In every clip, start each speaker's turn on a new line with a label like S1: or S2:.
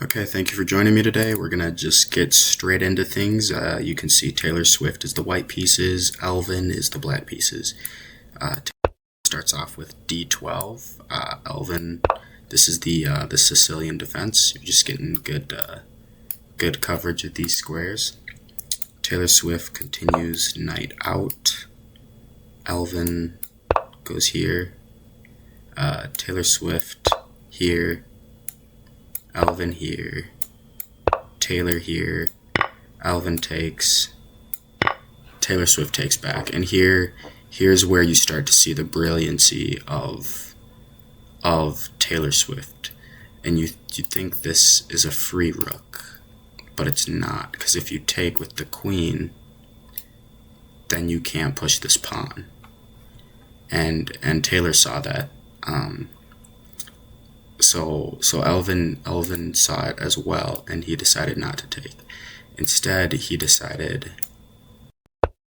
S1: Okay, thank you for joining me today. We're gonna just get straight into things. You can see Taylor Swift is the white pieces, Alvin is the black pieces. Taylor starts off with D12. Alvin, this is the Sicilian defense. You're just getting good coverage of these squares. Taylor Swift continues knight out. Alvin goes here. Taylor Swift here. Alvin here, Taylor here, Alvin takes, Taylor Swift takes back, and here's where you start to see the brilliancy of Taylor Swift, and you think this is a free rook, but it's not, because if you take with the queen, then you can't push this pawn, and Taylor saw that. So Alvin saw it as well, and he decided not to take. Instead, he decided,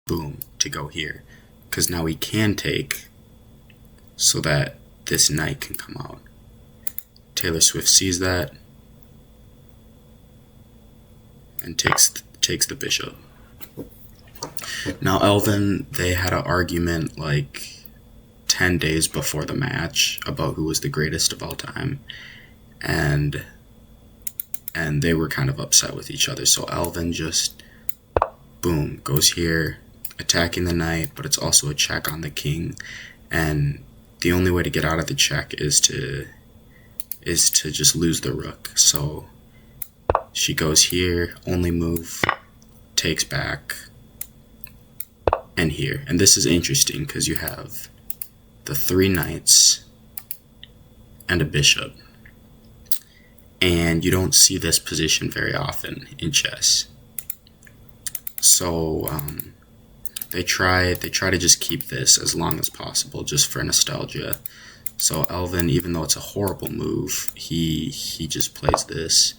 S1: boom, to go here, because now he can take, so that this knight can come out. Taylor Swift sees that, and takes the bishop. Now Alvin, they had an argument like 10 days before the match about who was the greatest of all time, and they were kind of upset with each other. So Alvin just boom goes here, attacking the knight, but it's also a check on the king, and the only way to get out of the check is to just lose the rook. So she goes here, only move, takes back, and here. And this is interesting because you have the 3 knights and a bishop, and you don't see this position very often in chess. So they try to just keep this as long as possible, just for nostalgia. So Alvin, even though it's a horrible move, he just plays this.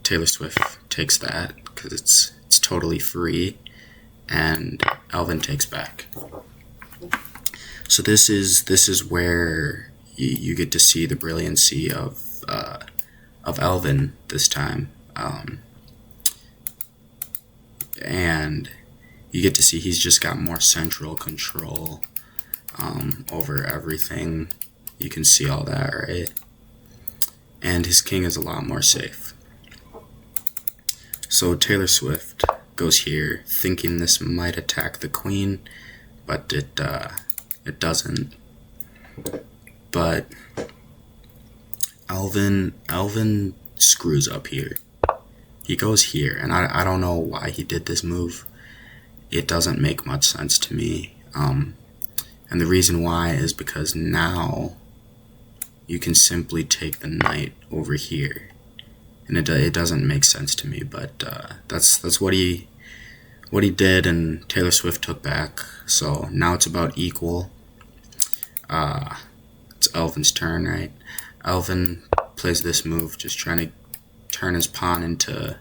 S1: Taylor Swift takes that because it's totally free, and Alvin takes back. So this is where you get to see the brilliancy of Alvin this time, and you get to see he's just got more central control over everything. You can see all that, right? And his king is a lot more safe. So Taylor Swift goes here, thinking this might attack the queen, but it doesn't. But Alvin screws up here. He goes here, and I don't know why he did this move. It doesn't make much sense to me. And the reason why is because now you can simply take the knight over here, and it doesn't make sense to me. But that's what he did, and Taylor Swift took back. So now it's about equal. It's Alvin's turn, right? Alvin plays this move, just trying to turn his pawn into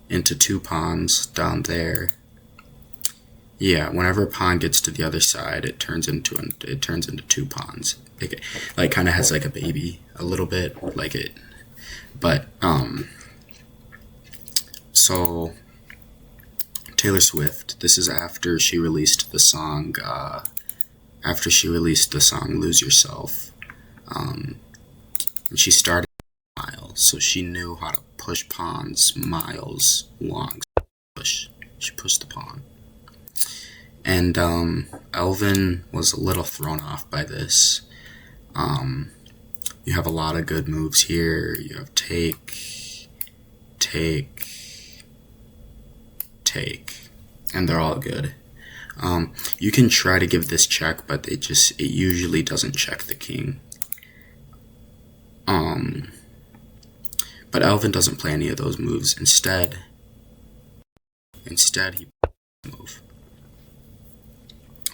S1: 2 pawns down there. Yeah, whenever a pawn gets to the other side, it turns into 2 pawns. It like kind of has like a baby a little bit, like it. But so Taylor Swift, this is after she released the song Lose Yourself, and she started miles, so she knew how to push pawns miles long. She pushed the pawn, and Alvin was a little thrown off by this. You have a lot of good moves here. You have take, and they're all good. You can try to give this check, but it usually doesn't check the king. But Alvin doesn't play any of those moves. Instead he move.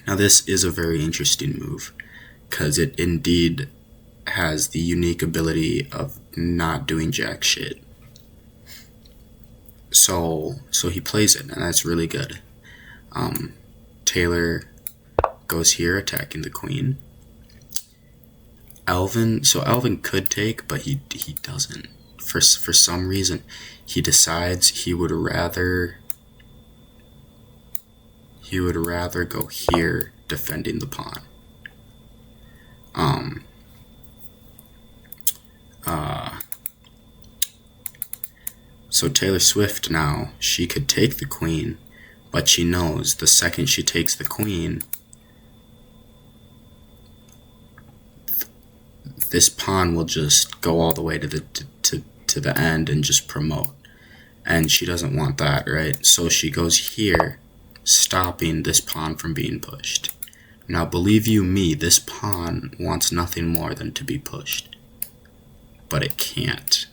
S1: Now this is a very interesting move, because it indeed has the unique ability of not doing jack shit. So he plays it, and that's really good. Taylor goes here, attacking the queen. Alvin could take, but he doesn't. For some reason, he decides he would rather go here defending the pawn. So Taylor Swift now, she could take the queen, but she knows the second she takes the queen, this pawn will just go all the way to the end and just promote. And she doesn't want that, right? So she goes here, stopping this pawn from being pushed. Now, believe you me, this pawn wants nothing more than to be pushed. But it can't.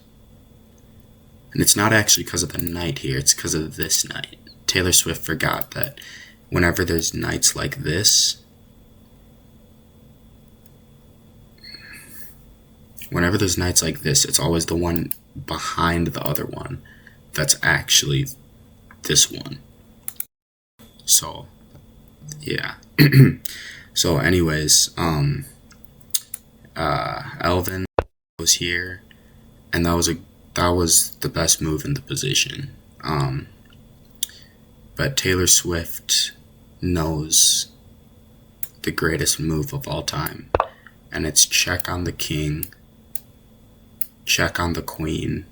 S1: And it's not actually because of the knight here, it's because of this knight. Taylor Swift forgot that whenever there's knights like this, it's always the one behind the other one that's actually this one. So, yeah. So anyways, Alvin was here, and that was the best move in the position. But Taylor Swift knows the greatest move of all time, and it's check on the king, check on the queen,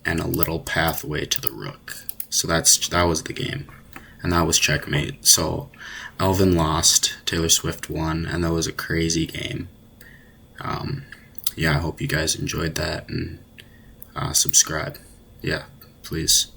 S1: and a little pathway to the rook. So that was the game, and that was checkmate. So Alvin lost, Taylor Swift won, and that was a crazy game. Yeah, I hope you guys enjoyed that, and subscribe. Yeah, please.